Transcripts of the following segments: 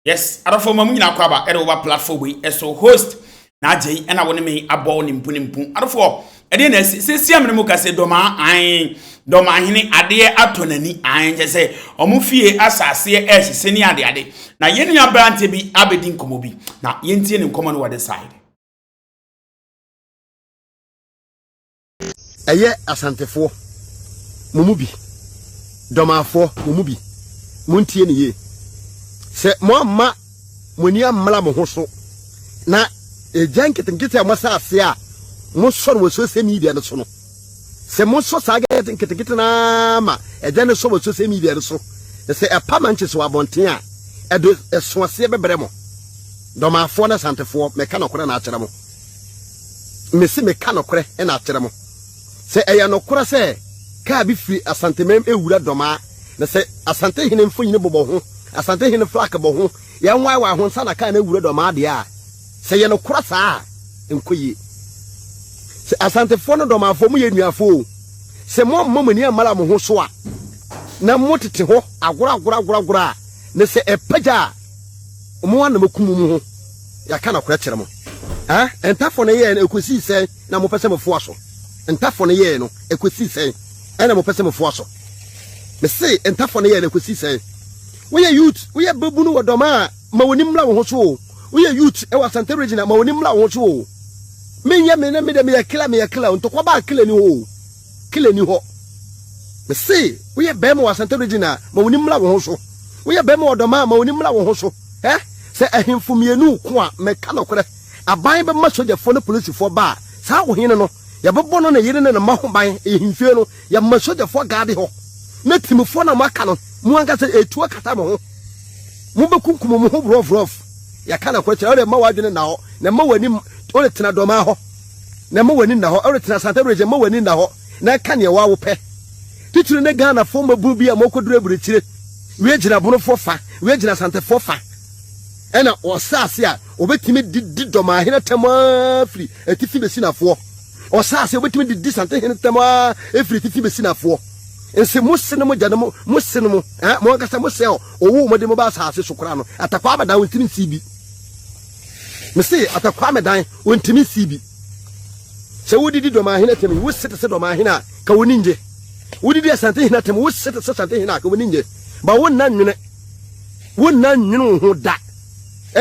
Yes, adofo mamu nyina kwaba e over platform we so host na agye e na woni me abo ni mpu adofo e de na sesi amene mu ka se doma hene ade atonani an je se omufie asase e hye ni ade na yenu abrante bi abedi nkomo bi na yentie ne nkomo no wode side eye asantefo mumu bi domafo mumu bi muntie ne ye se mo amma moni amala mo ho so na ejan ketenkete amasa ase a mo so no social media no so no se mo so saga ketenkete na ma ejan no so mo social media no so se epa manche so abonten a edo eso ase bebre mo domafo na santefo meka no kore na akere mo mesi meka no kore na akere mo se eya no kore se ka bi fi asantemem ewura doma na se asante hene mfo nyine bobo ho asante hene flak bo ho ya nwa wa ho nsa na ka na ewura doma de a se ye no kora saa enkoyi se asante fo no doma fo mu ye nuafo se mo mamani amala mo ho so a na motete ho agora ne se epaja mo wana makumu mu ho ya ka na kora kire mo ha entafo ne ye na ekosi se na mo pese mo fo aso entafo ne ye no ekosi se ena mo pese mo fo aso me se entafo ne ye na ekosi se we youth we babu no wodoma ma woni mla wo ho so we youth e wasante region ma woni mla wo ho so menya me na me de me kila ntokwa ba kila ni ho me se we be ma wasante region ma woni mla wo ho so we be ma wodoma ma woni mla wo ho so se ahemfo mienu ko a me ka no kore aban be ma soja fo no police fo ba sa wo hene no ya bebo no na yire ne ma ho ban ehimfie no ya ma soja fo gaade ho na timfo na maka no mu anga se etu akata mo ho mu bekunkum mo ho brof ya kana kwa kire ma wadwene na ho na ma wani ole tena doma ho na ma wani na ho ole tena santa region ma wani na ho na ka ne wa wo pe titire ne Ghana fo mabu bi a mokoduru aburekire we gina bono fo fa we gina santa fo fa ena osase a obetimi di doma hene tema free etifi besi na fo osase obetimi di santa hene tema efri etifi besi na fo ense musene mo jana mo musene mo mo kasa mo se owo mo de mo ba asase sokora no atakwa abadan wontimi sibi me se atakwa abadan wontimi sibi se wodidi doma hene temi wo sete se doma hene a ka woninje wodidi asante hene temi wo sete se sante hene a ka woninje ba wonnan nwene ho da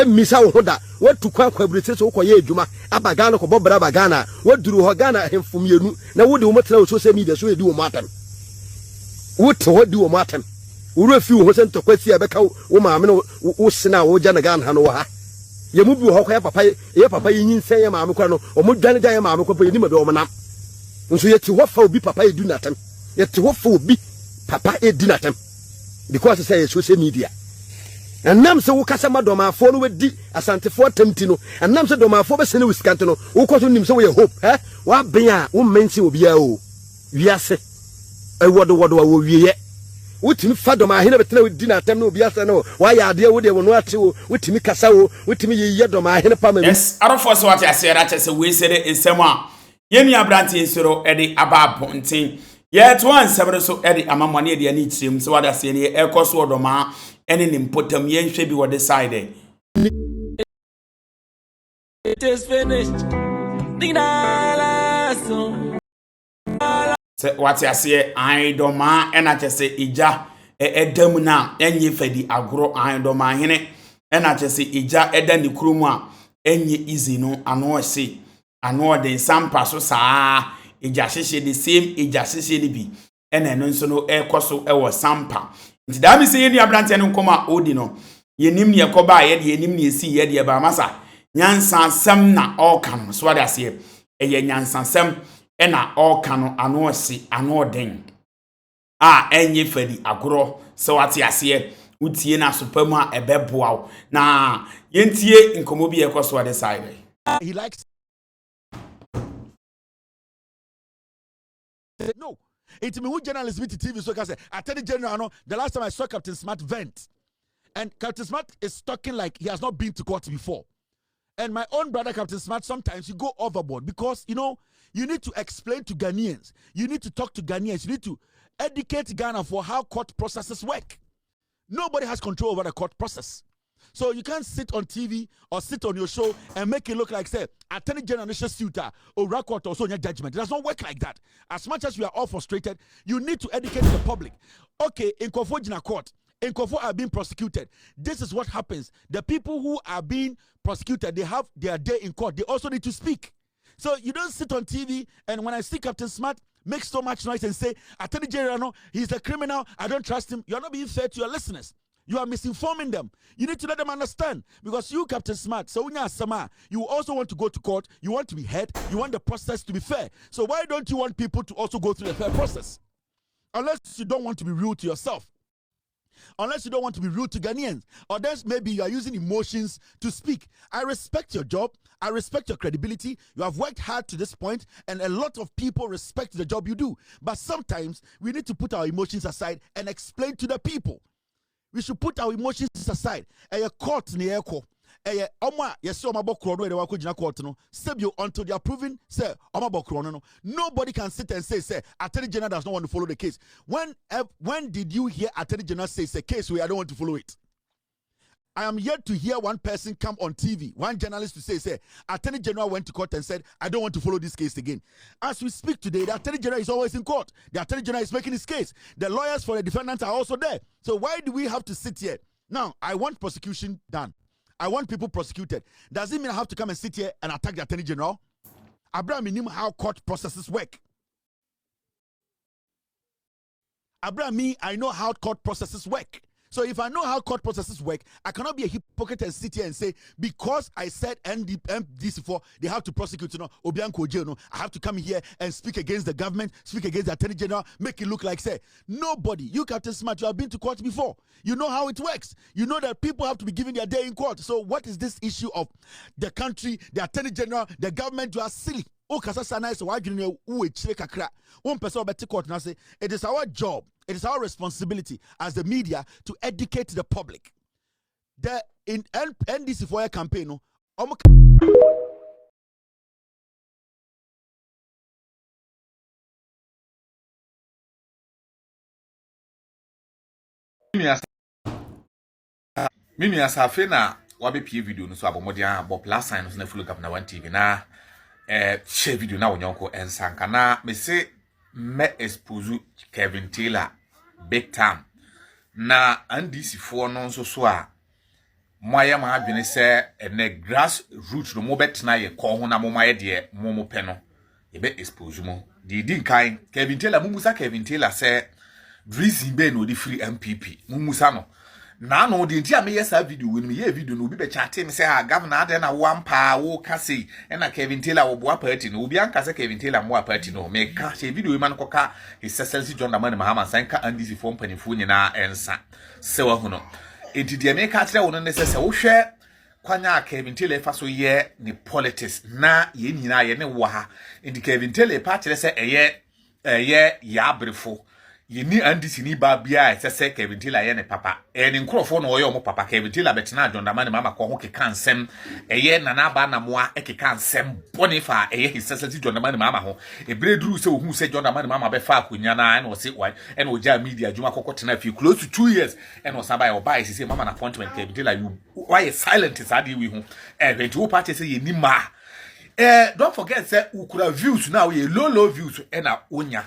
misa ho da watu kwa abrete so koye adwuma abagana ko bobra bagana waduru ho Ghana hemfom yenu na wodi wo motena social media so edi wo matam wote ho di wo matam wuru afi wo se ntokwasi abeka wo maame no wo sena wo gya na Ghana ha no ha ye mu bi ho kwa papa yin nsen ye maame kwa no o mo dwane gya ye maame kwa pa yeni mabe o monam nso ye ti ho fa obi papa edu natam ye ti ho fa obi papa edu natam because say social media enam se wo kasa madomafo no wedi asantefo tamti no enam se domafo be sene wiskante no wo koso nim se wo ye hope wa ben a wo mensi obi a o wiase wodo wo wiye wotimi fa domahene betena wedi na atam no obi asa no wa ya ade wo de wo no ate wo wotimi kasa wo wotimi ye domahene pa ma yes arofo so ate asera che se we sere ensem a yenu abrante ensoro e de aba ponten ye to ansem so e de amamone de ani chirem so wada se ne e koso odoma ene ni mpotam ye nhwe bi wode side it is finished se wate ase aidoma ena chese ija edam na enye fadi agro aidoma hene ena chese ija eda ni kurumu a enye izi no ano ose ano de sampa so saa ija hihye the same ija hihye ni bi ena no nso no ekoso ewo sampa nti da mi se yeni abrante no nkoma odi no yenim ne ekoba ye de yenim ne esi ye de ba masa nyansansam na oka no so wada ase eye nyansansam ena oka no ano ose ano den enye fadi agoro so wate ase utie na sopamu a ebeboa na yentie nkomo bi ekoso wada side he likes no. It's me who journalism to TV so can say I tell the general no the last time I saw Captain Smart vent and Captain Smart is talking like he has not been to court before. And my own brother Captain Smart, sometimes you go overboard because you know you need to explain to Ghanaians, you need to talk to Ghanaians, you need to educate Ghana for how court processes work. Nobody has control over the court process. So you can't sit on TV or sit on your show and make it look like, say, Attorney General suitor or record or so in your judgment. It does not work like that. As much as we are all frustrated, you need to educate the public. Okay, in Kofojina court, in Kofo are being prosecuted. This is what happens. The people who are being prosecuted, they have their day in court. They also need to speak. So you don't sit on TV and when I see Captain Smart make so much noise and say, Attorney General, no, he's a criminal, I don't trust him. You're not being fair to your listeners. You are misinforming them. You need to let them understand. Because you, Captain Smart, so you also want to go to court, you want to be heard, you want the process to be fair. So why don't you want people to also go through the fair process? Unless you don't want to be rude to yourself. Unless you don't want to be rude to Ghanaians. Or then maybe you are using emotions to speak. I respect your job. I respect your credibility. You have worked hard to this point, and a lot of people respect the job you do. But sometimes we need to put our emotions aside and explain to the people. We should put our emotions aside. A court ni eko. Until they are proven, say, nobody can sit and say, Attorney General does not want to follow the case. When did you hear Attorney General say, it's a case where I don't want to follow it? I am yet to hear one person come on TV, one journalist to say, Attorney General went to court and said, I don't want to follow this case again. As we speak today, the Attorney General is always in court. The Attorney General is making his case. The lawyers for the defendants are also there. So why do we have to sit here? Now, I want prosecution done. I want people prosecuted. Does it mean I have to come and sit here and attack the Attorney General? Abraham knew how court processes work. Abraham, I know how court processes work. So if I know how court processes work, I cannot be a hypocrite and sit here and say, because I said NDC4, they have to prosecute, I have to come here and speak against the government, speak against the Attorney General, make it look like, say, nobody. You, Captain Smart, you have been to court before. You know how it works. You know that people have to be given their day in court. So what is this issue of the country, the Attorney General, the government? You are silly. It is our job, it is our responsibility as the media to educate the public. The in NDC for a campaign, Mimi asafe na wabe pie video no so abomodia abo plus sign no na follow up na 1 TV na share video na wonyonko ensanka na me se me expose Kevin Taylor big time na NDC for no so a moya ma adwene se ene grass root no mo betena ye ko ho na mo maye de mo pe no ye be expose mo di nkan Kevin Taylor mumusa Kevin Taylor se reason be no di free MPP mumusa no na no de ntia me yesa video we me ye video no obi be chat me say governor ade na wampa wo ka sei na Kevin Taylor wo boa party no obi anka say Kevin Taylor mo party no me ka she video we man ko ka his excellency John Dramani Mahama sanka NDC for mpanifo nyina ensa se wa hu no enti de me ka kire wo no ne se wo hwe kwanya Kevin Taylor fa so ye ni politics na ye nyina ye ne wo ha enti Kevin Taylor pa kire se eye ya brefo Yeni NDC ni ba bia se Kevin Taylor ye ne papa ni nkrofo no oyo mo papa Kevin Taylor betena John Dramani Mahama ko ho keka nsem eye nana ba na moa ekeka nsem bonifa eye his excellency John Dramani Mahama ho ebreduru se ohun se John Dramani Mahama be fa akonya na o se why and o ja media adwuma kokotena fi close to 2 years and o saba o buy say mama na appointment Kevin Taylor you why silent is ade we ho when you party say yeni ma don't forget say ukura views now ye low views and na onya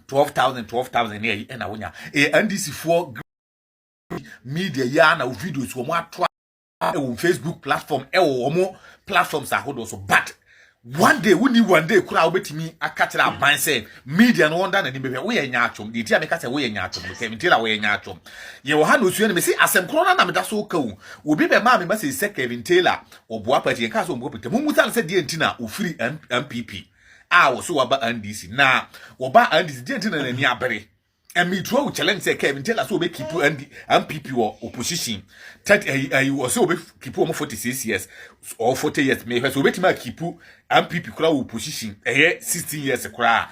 12,000 here and awunya NDC for media ya na videos wo mo ato on Facebook platform wo mo platforms ahodo so but one day kura obetimi akatira ban say media no wonder na ni bebe wo ye nya atwom de tia me ka say wo ye nya atwom Kevin Taylor wo ye nya atwom ye wo ha no suye ne me say asem kro na me da so ka wo obi be ma me ma say Kevin Taylor oboa party ka so mbo pete mo mutan say de ntina ofiri MPP so waba NDC na waba NDC didn't na ni abere and me throw challenge say Kevin Taylor so be keep MPP or opposition that he was so be keep 46 years or 40 years me so be keep MPP kura opposition 16 years kura